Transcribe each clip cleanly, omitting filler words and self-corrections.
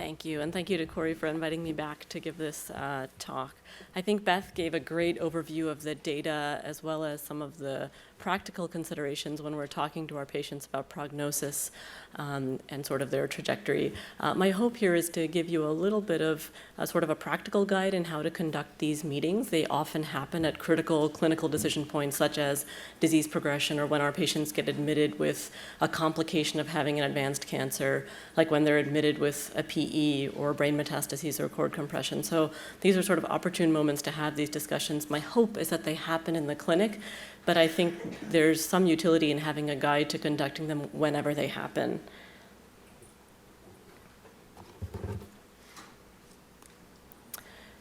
Thank you, and thank you to Corey for inviting me back to give this talk. I think Beth gave a great overview of the data as well as some of the practical considerations when we're talking to our patients about prognosis and sort of their trajectory. My hope here is to give you a little bit of sort of a practical guide in how to conduct these meetings. They often happen at critical clinical decision points such as disease progression or when our patients get admitted with a complication of having an advanced cancer, like when they're admitted with a PE or brain metastases or cord compression. So these are sort of opportune moments to have these discussions. My hope is that they happen in the clinic, but I think there's some utility in having a guide to conducting them whenever they happen.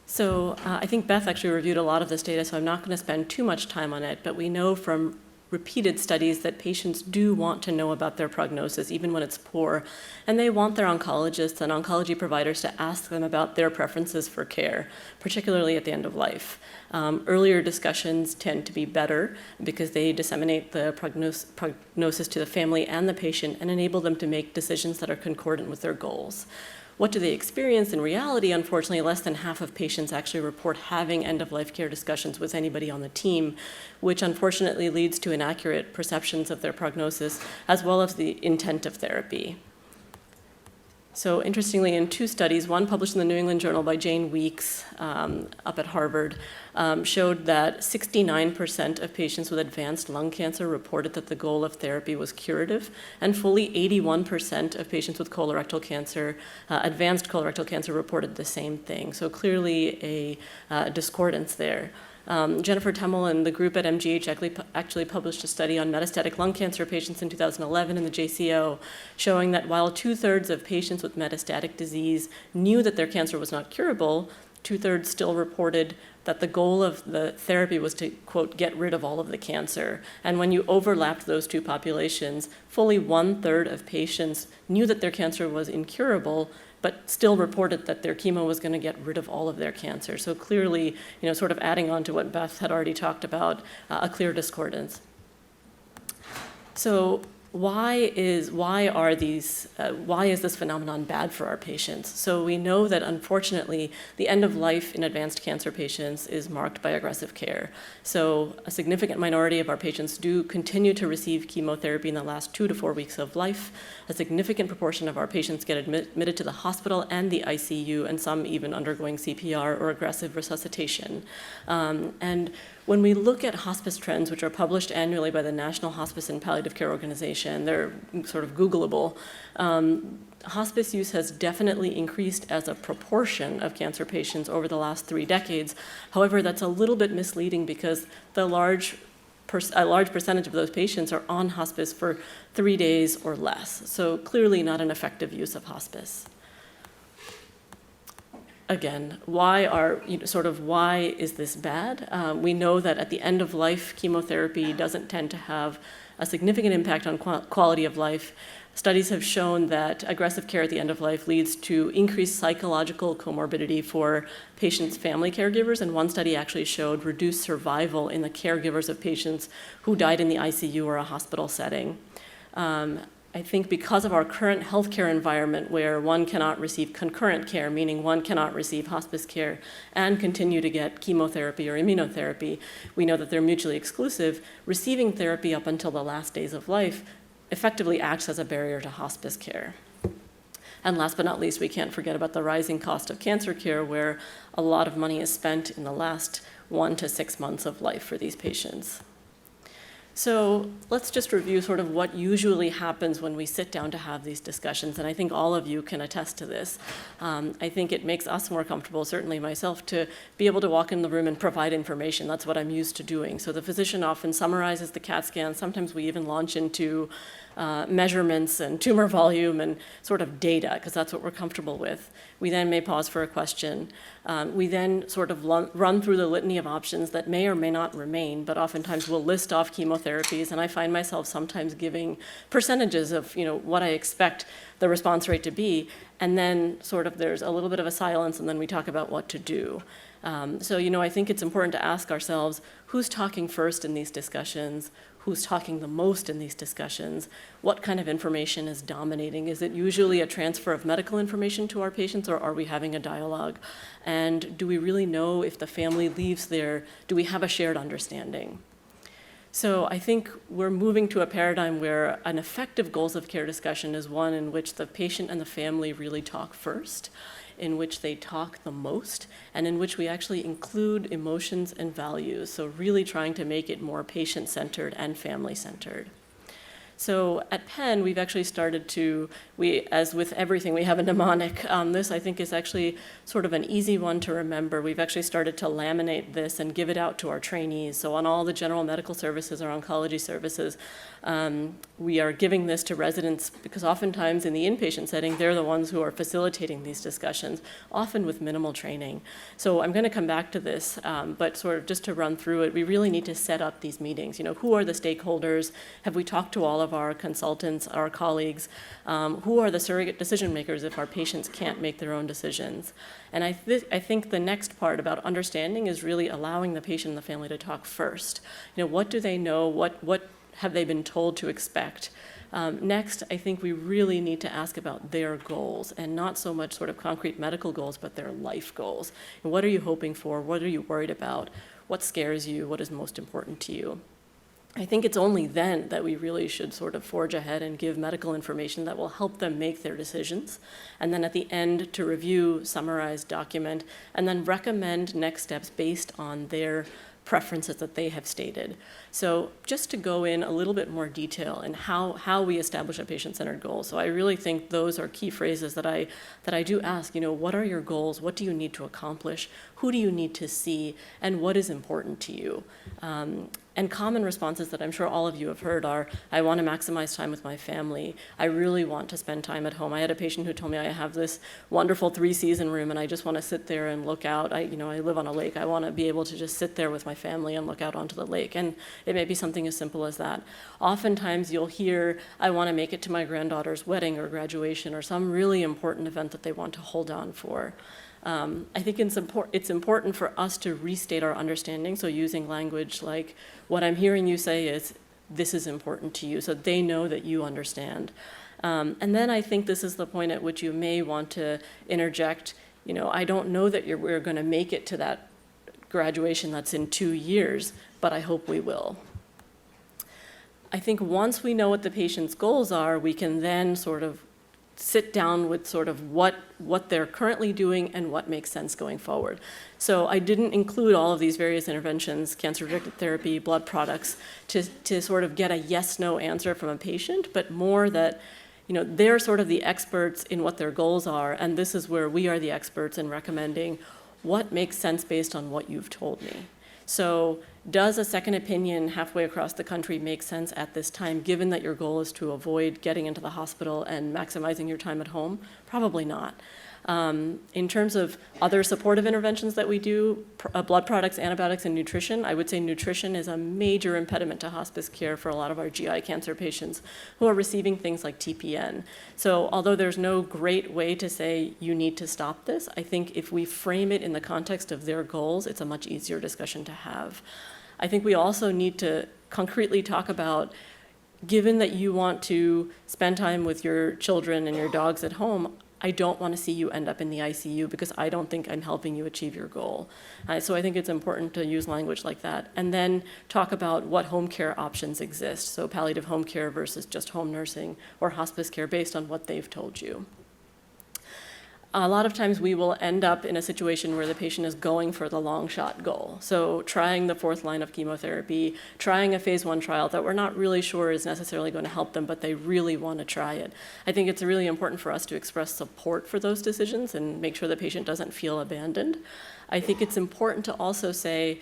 So I think Beth actually reviewed a lot of this data, so I'm not going to spend too much time on it, but we know from repeated studies that patients do want to know about their prognosis, even when it's poor, and they want their oncologists and oncology providers to ask them about their preferences for care, particularly at the end of life. Earlier discussions tend to be better because they disseminate the prognosis to the family and the patient and enable them to make decisions that are concordant with their goals. What do they experience in reality? Unfortunately, less than half of patients actually report having end-of-life care discussions with anybody on the team, which unfortunately leads to inaccurate perceptions of their prognosis, as well as the intent of therapy. So interestingly, in two studies, one published in the New England Journal by Jane Weeks up at Harvard, showed that 69% of patients with advanced lung cancer reported that the goal of therapy was curative, and fully 81% of patients with colorectal cancer, advanced colorectal cancer, reported the same thing. So clearly a discordance there. Jennifer Temmel and the group at MGH actually published a study on metastatic lung cancer patients in 2011 in the JCO, showing that while 2/3 of patients with metastatic disease knew that their cancer was not curable, 2/3 still reported that the goal of the therapy was to, quote, get rid of all of the cancer. And when you overlapped those two populations, fully 1/3 of patients knew that their cancer was incurable, but still reported that their chemo was going to get rid of all of their cancer. So clearly, sort of adding on to what Beth had already talked about, a clear discordance. So why is this phenomenon bad for our patients? So we know that unfortunately, the end of life in advanced cancer patients is marked by aggressive care. So a significant minority of our patients do continue to receive chemotherapy in the last 2 to 4 weeks of life. A significant proportion of our patients get admitted to the hospital and the ICU, and some even undergoing CPR or aggressive resuscitation. And when we look at hospice trends, which are published annually by the National Hospice and Palliative Care Organization, they're sort of Googleable, hospice use has definitely increased as a proportion of cancer patients over the last 3 decades. However, that's a little bit misleading because a large percentage of those patients are on hospice for 3 days or less. So clearly not an effective use of hospice. Again, why is this bad? We know that at the end of life, chemotherapy doesn't tend to have a significant impact on quality of life. Studies have shown that aggressive care at the end of life leads to increased psychological comorbidity for patients' family caregivers, and one study actually showed reduced survival in the caregivers of patients who died in the ICU or a hospital setting. I think because of our current healthcare environment where one cannot receive concurrent care, meaning one cannot receive hospice care and continue to get chemotherapy or immunotherapy, we know that they're mutually exclusive. Receiving therapy up until the last days of life effectively acts as a barrier to hospice care. And last but not least, we can't forget about the rising cost of cancer care, where a lot of money is spent in the last 1 to 6 months of life for these patients. So let's just review sort of what usually happens when we sit down to have these discussions, and I think all of you can attest to this. I think it makes us more comfortable, certainly myself, to be able to walk in the room and provide information. That's what I'm used to doing. So the physician often summarizes the CAT scan. Sometimes we even launch into measurements and tumor volume and sort of data, because that's what we're comfortable with. We then may pause for a question. We then sort of run through the litany of options that may or may not remain, but oftentimes we'll list off chemotherapies, and I find myself sometimes giving percentages of what I expect the response rate to be, and then sort of there's a little bit of a silence, and then we talk about what to do. So I think it's important to ask ourselves, who's talking first in these discussions? who's talking the most in these discussions, what kind of information is dominating. Is it usually a transfer of medical information to our patients, or are we having a dialogue? And do we really know if the family leaves there, do we have a shared understanding? So I think we're moving to a paradigm where an effective goals of care discussion is one in which the patient and the family really talk first, in which they talk the most, and in which we actually include emotions and values. So really trying to make it more patient-centered and family-centered. So at Penn, we've actually started to, as with everything, we have a mnemonic. This, I think, is actually sort of an easy one to remember. We've actually started to laminate this and give it out to our trainees. So on all the general medical services or oncology services, we are giving this to residents because oftentimes in the inpatient setting, they're the ones who are facilitating these discussions, often with minimal training. So I'm going to come back to this, but sort of just to run through it, we really need to set up these meetings. Who are the stakeholders? Have we talked to all of our consultants, our colleagues? Who are the surrogate decision makers if our patients can't make their own decisions? And I think the next part about understanding is really allowing the patient and the family to talk first. What do they know? What have they been told to expect? Next, I think we really need to ask about their goals, and not so much sort of concrete medical goals, but their life goals. And what are you hoping for? What are you worried about? What scares you? What is most important to you? I think it's only then that we really should sort of forge ahead and give medical information that will help them make their decisions. And then at the end, to review, summarize, document, and then recommend next steps based on their preferences that they have stated. So just to go in a little bit more detail in how we establish a patient-centered goal. So I really think those are key phrases that I do ask, what are your goals? What do you need to accomplish? Who do you need to see? And what is important to you? And common responses that I'm sure all of you have heard are, I want to maximize time with my family. I really want to spend time at home. I had a patient who told me I have this wonderful 3-season room and I just want to sit there and look out. I live on a lake. I want to be able to just sit there with my family and look out onto the lake. And it may be something as simple as that. Oftentimes you'll hear, I want to make it to my granddaughter's wedding or graduation or some really important event that they want to hold on for. I think it's important for us to restate our understanding, so using language like, what I'm hearing you say is, this is important to you, so they know that you understand. And then I think this is the point at which you may want to interject, I don't know that we're going to make it to that graduation that's in 2 years, but I hope we will. I think once we know what the patient's goals are, we can then sort of sit down with sort of what they're currently doing and what makes sense going forward. So I didn't include all of these various interventions, cancer-directed therapy, blood products, to sort of get a yes-no answer from a patient, but more that they're sort of the experts in what their goals are, and this is where we are the experts in recommending what makes sense based on what you've told me. So does a second opinion halfway across the country make sense at this time, given that your goal is to avoid getting into the hospital and maximizing your time at home? Probably not. In terms of other supportive interventions that we do, blood products, antibiotics, and nutrition, I would say nutrition is a major impediment to hospice care for a lot of our GI cancer patients who are receiving things like TPN. So although there's no great way to say you need to stop this, I think if we frame it in the context of their goals, it's a much easier discussion to have. I think we also need to concretely talk about, given that you want to spend time with your children and your dogs at home, I don't want to see you end up in the ICU because I don't think I'm helping you achieve your goal. So I think it's important to use language like that. And then talk about what home care options exist. So palliative home care versus just home nursing or hospice care based on what they've told you. A lot of times we will end up in a situation where the patient is going for the long shot goal. So trying the 4th line of chemotherapy, trying a phase 1 trial that we're not really sure is necessarily going to help them, but they really want to try it. I think it's really important for us to express support for those decisions and make sure the patient doesn't feel abandoned. I think it's important to also say,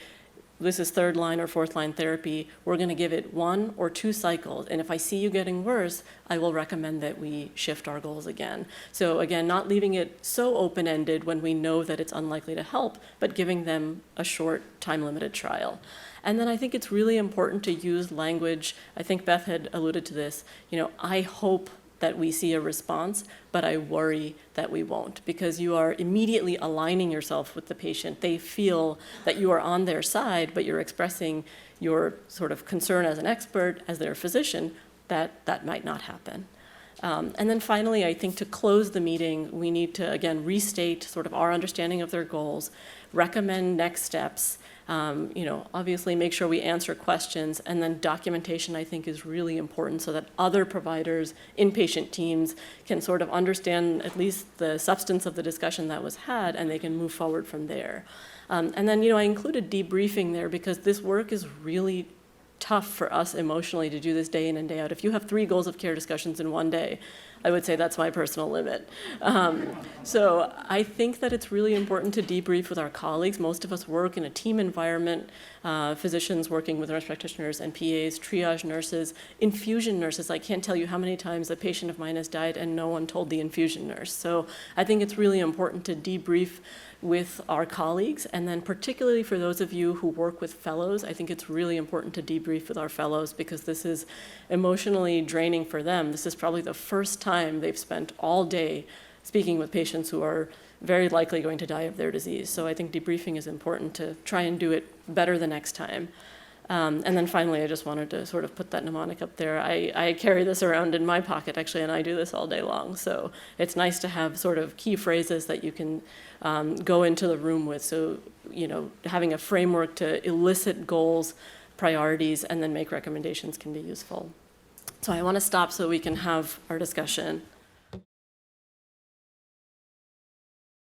this is 3rd line or 4th line therapy, we're going to give it 1 or 2 cycles. And if I see you getting worse, I will recommend that we shift our goals again. So again, not leaving it so open-ended when we know that it's unlikely to help, but giving them a short time-limited trial. And then I think it's really important to use language, I think Beth had alluded to this, I hope that we see a response, but I worry that we won't, because you are immediately aligning yourself with the patient. They feel that you are on their side, but you're expressing your sort of concern as an expert, as their physician, that might not happen. And then finally, I think to close the meeting, we need to, again, restate sort of our understanding of their goals, recommend next steps, obviously make sure we answer questions, and then documentation, I think, is really important so that other providers, inpatient teams, can sort of understand at least the substance of the discussion that was had, and they can move forward from there. And then, I included debriefing there because this work is really tough for us emotionally to do this day in and day out. If you have 3 goals of care discussions in one day, I would say that's my personal limit. So I think that it's really important to debrief with our colleagues. Most of us work in a team environment, physicians working with nurse practitioners and PAs, triage nurses, infusion nurses. I can't tell you how many times a patient of mine has died and no one told the infusion nurse. So I think it's really important to debrief with our colleagues, and then particularly for those of you who work with fellows, I think it's really important to debrief with our fellows because this is emotionally draining for them. This is probably the first time they've spent all day speaking with patients who are very likely going to die of their disease. So I think debriefing is important to try and do it better the next time. And then finally, I just wanted to sort of put that mnemonic up there. I carry this around in my pocket, actually, and I do this all day long. So it's nice to have sort of key phrases that you can go into the room with. So, having a framework to elicit goals, priorities, and then make recommendations can be useful. So I want to stop so we can have our discussion.